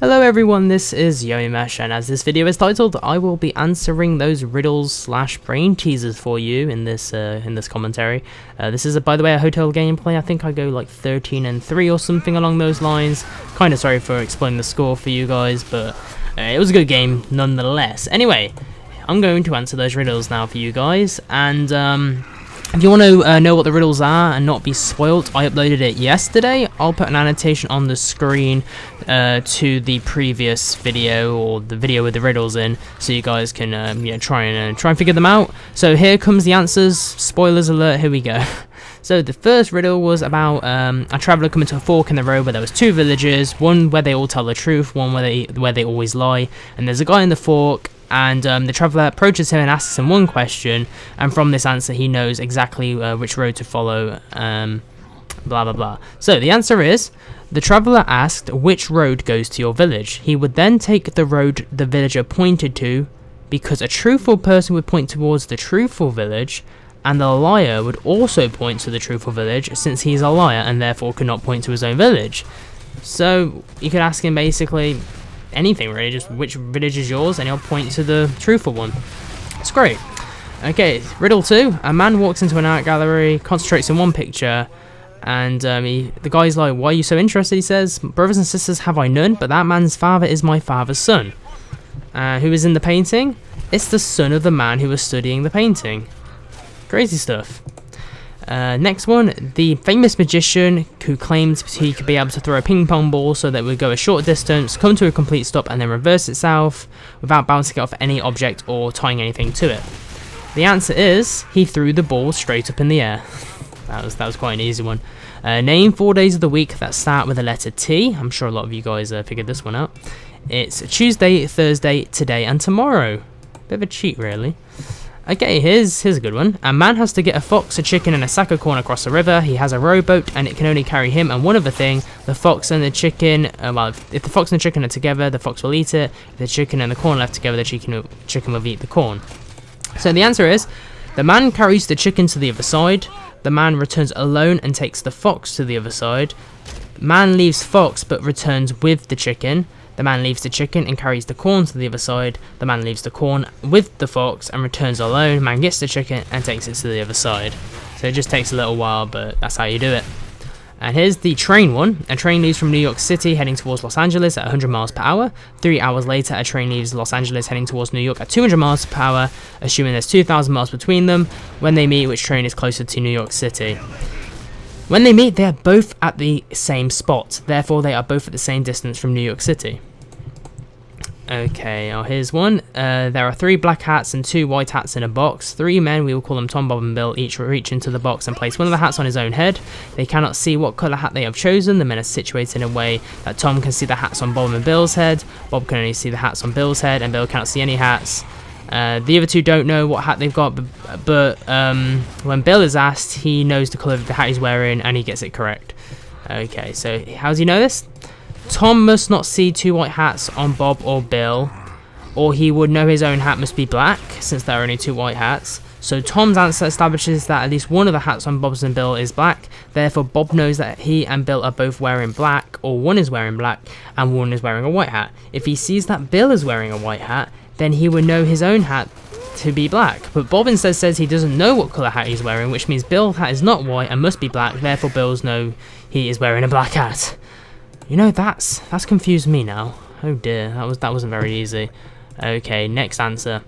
Hello everyone, this is yamimash, and as this video is titled, I will be answering those riddles slash brain teasers for you in this commentary. This is, by the way, a hotel gameplay. I think I go like 13-3 or something along those lines. Kind of sorry for explaining the score for you guys, but it was a good game nonetheless. Anyway, I'm going to answer those riddles now for you guys, and if you want to know what the riddles are and not be spoilt, I uploaded it yesterday. I'll put an annotation on the screen to the previous video, or the video with the riddles in, so you guys can try and figure them out. So here comes the answers. Spoilers alert. Here we go. So the first riddle was about a traveller coming to a fork in the road where there was two villages, one where they all tell the truth, one where they always lie, and there's a guy in the fork. And the traveller approaches him and asks him one question, and from this answer he knows exactly which road to follow, blah blah blah. So the answer is, the traveller asked which road goes to your village. He would then take the road the villager pointed to, because a truthful person would point towards the truthful village, and the liar would also point to the truthful village, since he's a liar and therefore could not point to his own village. So you could ask him basically anything really, just which village is yours, and he'll point to the truthful one. It's great. Okay, riddle 2. A man walks into an art gallery, concentrates in one picture, and the guy's like, "Why are you so interested?" He says, "Brothers and sisters have I none, but that man's father is my father's son." Who is in the painting? It's the son of the man who was studying the painting. Crazy stuff. Next one, the famous magician who claimed he could be able to throw a ping pong ball so that it would go a short distance, come to a complete stop, and then reverse itself without bouncing off any object or tying anything to it. The answer is, he threw the ball straight up in the air. That was quite an easy one. Name 4 days of the week that start with the letter T. I'm sure a lot of you guys figured this one out. It's Tuesday, Thursday, today, and tomorrow. Bit of a cheat, really. Okay, here's a good one. A man has to get a fox, a chicken, and a sack of corn across a river. He has a rowboat, and it can only carry him and one other thing. The fox and the chicken, if the fox and the chicken are together, the fox will eat it. If the chicken and the corn are left together, the chicken will eat the corn. So the answer is, the man carries the chicken to the other side. The man returns alone and takes the fox to the other side. Man leaves fox but returns with the chicken. The man leaves the chicken and carries the corn to the other side. The man leaves the corn with the fox and returns alone. Man gets the chicken and takes it to the other side. So it just takes a little while, but that's how you do it. And here's the train one. A train leaves from New York City heading towards Los Angeles at 100 miles per hour. 3 hours later, a train leaves Los Angeles heading towards New York at 200 miles per hour, assuming there's 2,000 miles between them. When they meet, which train is closer to New York City? When they meet, they are both at the same spot. Therefore, they are both at the same distance from New York City. Okay, here's one. There are 3 black hats and 2 white hats in a box. 3 men, we will call them Tom, Bob, and Bill, each reach into the box and place one of the hats on his own head. They cannot see what colour hat they have chosen. The men are situated in a way that Tom can see the hats on Bob and Bill's head. Bob can only see the hats on Bill's head, and Bill cannot see any hats. The other 2 don't know what hat they've got, but when Bill is asked, he knows the colour of the hat he's wearing, and he gets it correct. Okay, so how does he know this? Tom must not see 2 white hats on Bob or Bill, or he would know his own hat must be black, since there are only 2 white hats. So Tom's answer establishes that at least one of the hats on Bob's and Bill is black. Therefore, Bob knows that he and Bill are both wearing black, or one is wearing black and one is wearing a white hat. If he sees that Bill is wearing a white hat, then he would know his own hat to be black. But Bob instead says he doesn't know what colour hat he's wearing, which means Bill's hat is not white and must be black. Therefore, Bill's know he is wearing a black hat. You know, that's confused me now. Oh dear, that wasn't very easy. Okay, next answer.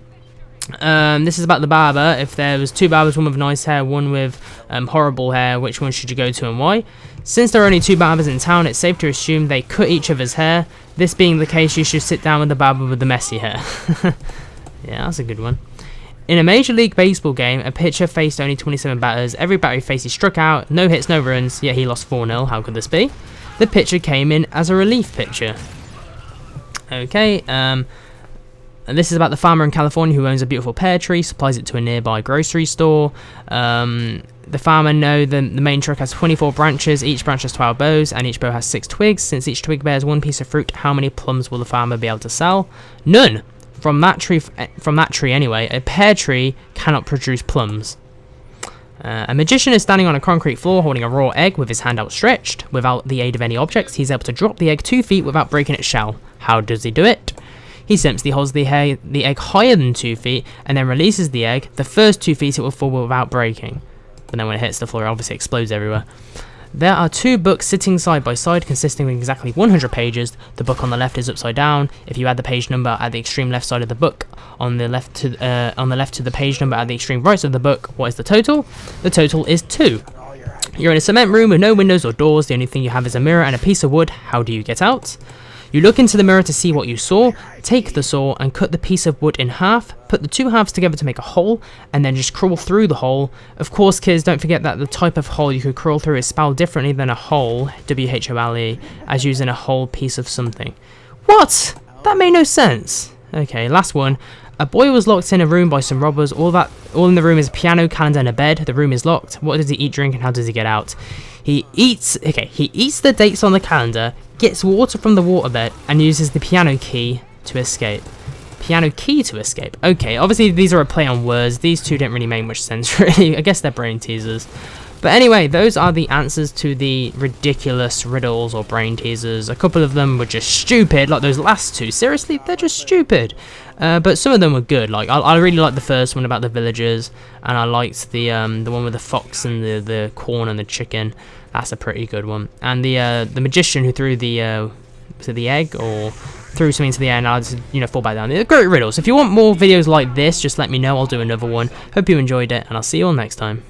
This is about the barber. If there was 2 barbers, one with nice hair, one with horrible hair, which one should you go to and why? Since there are only 2 barbers in town, it's safe to assume they cut each other's hair. This being the case, you should sit down with the barber with the messy hair. Yeah, that's a good one. In a Major League Baseball game, a pitcher faced only 27 batters. Every batter he faced he struck out. No hits, no runs, yet he lost 4-0. How could this be? The pitcher came in as a relief pitcher. Okay, and this is about the farmer in California who owns a beautiful pear tree, supplies it to a nearby grocery store. The farmer knows the main trunk has 24 branches, each branch has 12 bows, and each bow has 6 twigs. Since each twig bears 1 piece of fruit, how many plums will the farmer be able to sell? None! From that tree anyway, a pear tree cannot produce plums. A magician is standing on a concrete floor holding a raw egg with his hand outstretched. Without the aid of any objects, he's able to drop the egg 2 feet without breaking its shell. How does he do it? He simply holds the egg higher than 2 feet and then releases the egg. The first 2 feet it will fall without breaking. But then when it hits the floor, it obviously explodes everywhere. There are 2 books sitting side by side consisting of exactly 100 pages. The book on the left is upside down. If you add the page number at the extreme left side of the book on the left to the page number at the extreme right side of the book, what is the total? The total is 2. You're in a cement room with no windows or doors. The only thing you have is a mirror and a piece of wood. How do you get out? You look into the mirror to see what you saw, take the saw and cut the piece of wood in half, put the 2 halves together to make a hole, and then just crawl through the hole. Of course, kids, don't forget that the type of hole you could crawl through is spelled differently than a hole, W-H-O-L-E, as using a whole piece of something. What? That made no sense. Okay, last one. A boy was locked in a room by some robbers. All in the room is a piano, calendar, and a bed. The room is locked. What does he eat, drink, and how does he get out? He eats the dates on the calendar, gets water from the waterbed, and uses the piano key to escape. Piano key to escape. Okay, obviously these are a play on words. These two don't really make much sense, really. I guess they're brain teasers. But anyway, those are the answers to the ridiculous riddles or brain teasers. A couple of them were just stupid, like those last 2. Seriously, they're just stupid. But some of them were good. Like I really liked the first one about the villagers, and I liked the one with the fox and the corn and the chicken. That's a pretty good one. And the magician who threw the egg or threw something into the air and I'll just fall back down. They're great riddles. If you want more videos like this, just let me know. I'll do another one. Hope you enjoyed it, and I'll see you all next time.